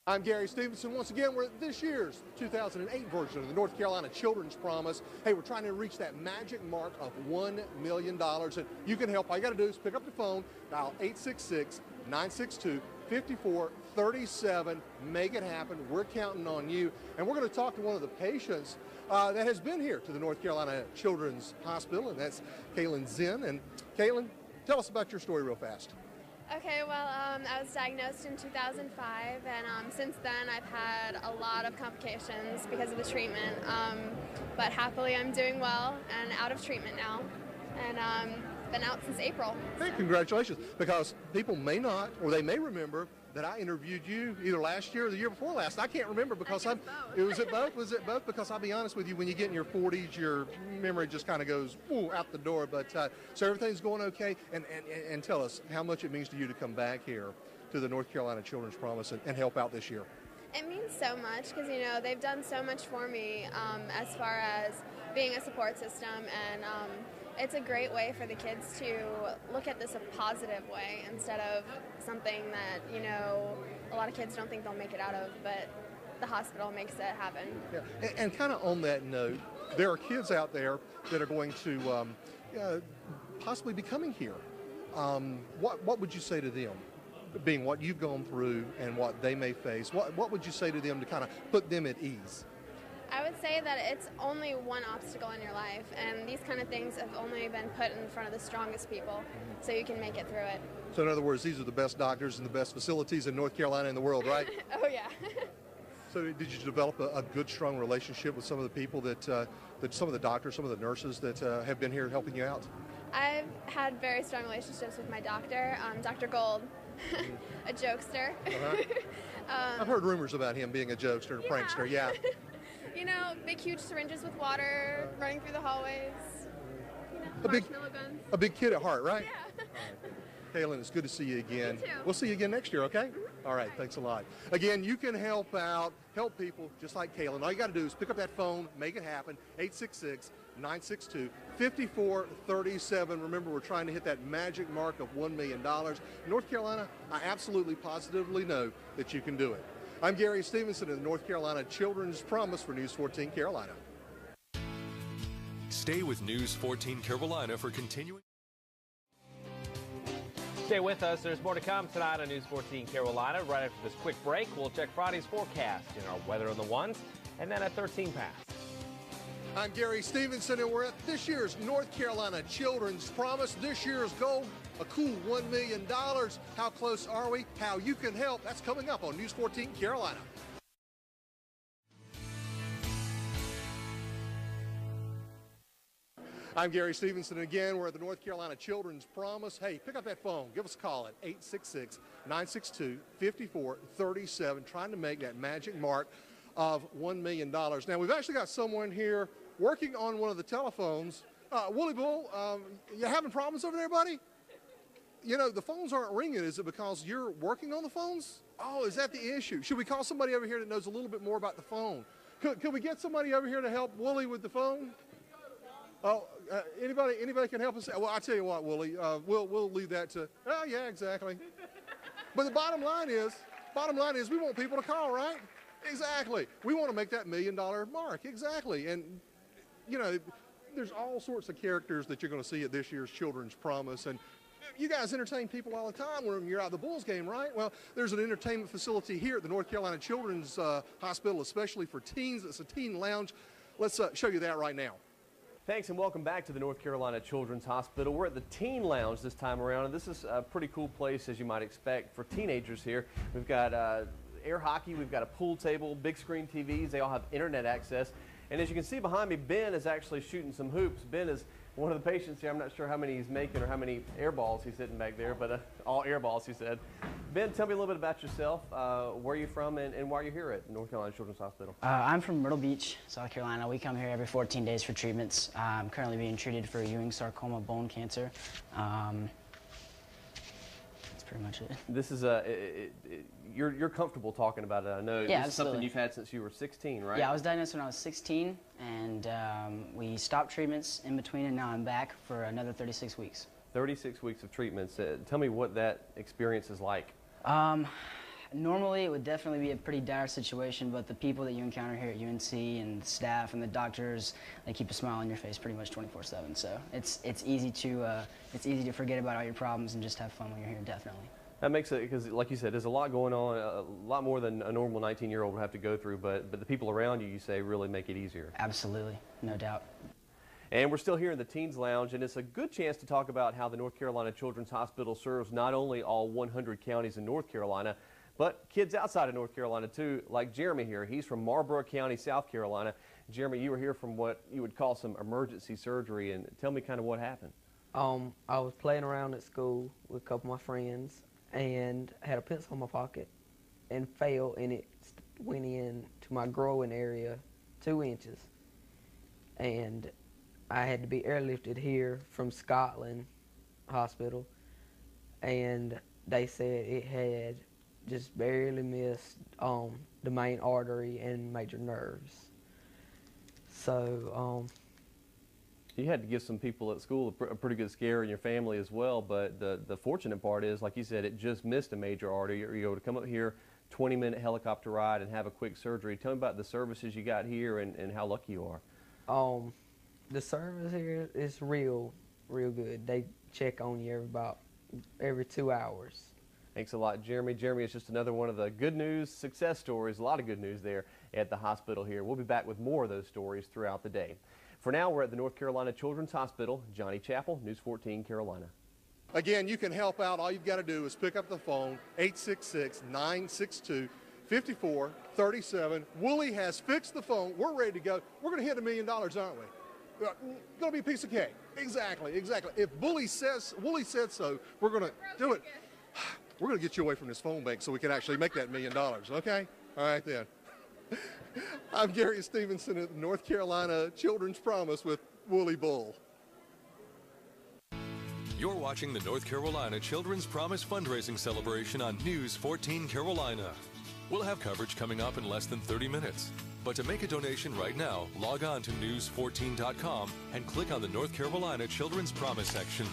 I'm Gary Stevenson. Once again, we're at this year's 2008 version of the North Carolina Children's Promise. Hey, we're trying to reach that magic mark of $1 million. And you can help. All you got to do is pick up the phone, dial 866-962-5437. Make it happen. We're counting on you. And we're going to talk to one of the patients that has been here to the North Carolina Children's Hospital, and that's Kaylin Zinn. And Kaylin, tell us about your story real fast. Okay, well, I was diagnosed in 2005, and since then I've had a lot of complications because of the treatment, but happily I'm doing well and out of treatment now, and been out since April. Hey, congratulations, because people may not, or they may remember that I interviewed you either last year or the year before last. I can't remember because Was it both? Was it both? Because I'll be honest with you, when you get in your 40s, your memory just kind of goes out the door. But so everything's going okay. And tell us how much it means to you to come back here to the North Carolina Children's Promise and help out this year. It means so much because, you know, they've done so much for me as far as being a support system, and it's a great way for the kids to look at this a positive way instead of something that, you know, a lot of kids don't think they'll make it out of, but the hospital makes it happen. Yeah. And kind of on that note, there are kids out there that are going to possibly be coming here. What would you say to them, being what you've gone through and what they may face? What would you say to them to kind of put them at ease? I would say that it's only one obstacle in your life, and these kind of things have only been put in front of the strongest people, so you can make it through it. So in other words, these are the best doctors and the best facilities in North Carolina and the world, right? Oh, yeah. So did you develop a good, strong relationship with some of the people that some of the doctors, some of the nurses that have been here helping you out? I've had very strong relationships with my doctor, Dr. Gold, a jokester. I've heard rumors about him being a jokester, a prankster, yeah. You know, big, huge syringes with water running through the hallways. You know, marshmallow guns. A big kid at heart, right? Yeah. Kaylin, it's good to see you again. You too. We'll see you again next year, okay? All right, thanks a lot. Again, you can help out, help people just like Kaylin. All you got to do is pick up that phone, make it happen, 866-962-5437. Remember, we're trying to hit that magic mark of $1 million. North Carolina, I absolutely, positively know that you can do it. I'm Gary Stevenson in the North Carolina Children's Promise for News 14 Carolina. Stay with News 14 Carolina for continuing. Stay with us. There's more to come tonight on News 14 Carolina. Right after this quick break, we'll check Friday's forecast in our Weather on the Ones, and then at 13 past. I'm Gary Stevenson, and we're at this year's North Carolina Children's Promise. This year's goal, a cool $1 million. How close are we? How you can help? That's coming up on News 14 Carolina. I'm Gary Stevenson again. We're at the North Carolina Children's Promise. Hey, pick up that phone. Give us a call at 866-962-5437, trying to make that magic mark of $1 million. Now, we've actually got someone here working on one of the telephones. Wooly Bull, you having problems over there, buddy? You know, the phones aren't ringing. Is it because you're working on the phones? Oh, is that the issue? Should we call somebody over here that knows a little bit more about the phone? Could we get somebody over here to help Wooly with the phone? Oh, anybody can help us? Well, I tell you what, Wooly, we'll leave that to. Oh, yeah, exactly. But the bottom line is, we want people to call, right? Exactly. We want to make that $1 million mark. Exactly. And you know, there's all sorts of characters that you're going to see at this year's Children's Promise, and you guys entertain people all the time when you're out at the Bulls game, right? Well, there's an entertainment facility here at the North Carolina Children's Hospital, especially for teens. It's a teen lounge. Let's show you that right now. Thanks, and welcome back to the North Carolina Children's Hospital. We're at the Teen Lounge this time around, and this is a pretty cool place, as you might expect, for teenagers here. We've got air hockey, we've got a pool table, big screen TVs. They all have internet access. And as you can see behind me, Ben is actually shooting some hoops. Ben is one of the patients here. I'm not sure how many he's making or how many air balls he's hitting back there, but all air balls, he said. Ben, tell me a little bit about yourself. Where are you from and why are you here at North Carolina Children's Hospital? I'm from Myrtle Beach, South Carolina. We come here every 14 days for treatments. I'm currently being treated for Ewing sarcoma bone cancer. That's pretty much it. This is you're comfortable talking about it, I know. Yeah, this is something you've had since you were 16, right? Yeah, I was diagnosed when I was 16, and we stopped treatments in between, and now I'm back for another 36 weeks. 36 weeks of treatments. Tell me what that experience is like. Normally, it would definitely be a pretty dire situation, but the people that you encounter here at UNC and the staff and the doctors, they keep a smile on your face pretty much 24/7. So it's easy to forget about all your problems and just have fun when you're here. Definitely. That makes it, because like you said, there's a lot going on, a lot more than a normal 19-year-old would have to go through, but the people around you, you say, really make it easier. Absolutely, no doubt. And we're still here in the Teens Lounge, and it's a good chance to talk about how the North Carolina Children's Hospital serves not only all 100 counties in North Carolina, but kids outside of North Carolina too, like Jeremy here. He's from Marlborough County, South Carolina. Jeremy, you were here from what you would call some emergency surgery, and tell me kind of what happened. I was playing around at school with a couple of my friends and had a pencil in my pocket and fell, and it went in to my growing area 2 inches. And I had to be airlifted here from Scotland Hospital, and they said it had just barely missed the main artery and major nerves. So you had to give some people at school a pretty good scare, in your family as well, but the fortunate part is, like you said, it just missed a major artery. You're able to come up here, 20-minute helicopter ride, and have a quick surgery. Tell me about the services you got here and how lucky you are. The service here is real good. They check on you every 2 hours. Thanks a lot, Jeremy. Jeremy is just another one of the good news success stories. A lot of good news there at the hospital here. We'll be back with more of those stories throughout the day. For now, we're at the North Carolina Children's Hospital. Johnny Chappell, News 14 Carolina. Again, you can help out. All you've got to do is pick up the phone, 866-962-5437. Wooly has fixed the phone. We're ready to go. We're going to hit $1 million, aren't we? Going to be a piece of cake. Exactly. If Wooly said so, we're going to do it. We're going to get you away from this phone bank so we can actually make that $1 million, okay? All right, then. I'm Gary Stevenson at the North Carolina Children's Promise with Woolly Bull. You're watching the North Carolina Children's Promise fundraising celebration on News 14 Carolina. We'll have coverage coming up in less than 30 minutes. But to make a donation right now, log on to news14.com and click on the North Carolina Children's Promise section.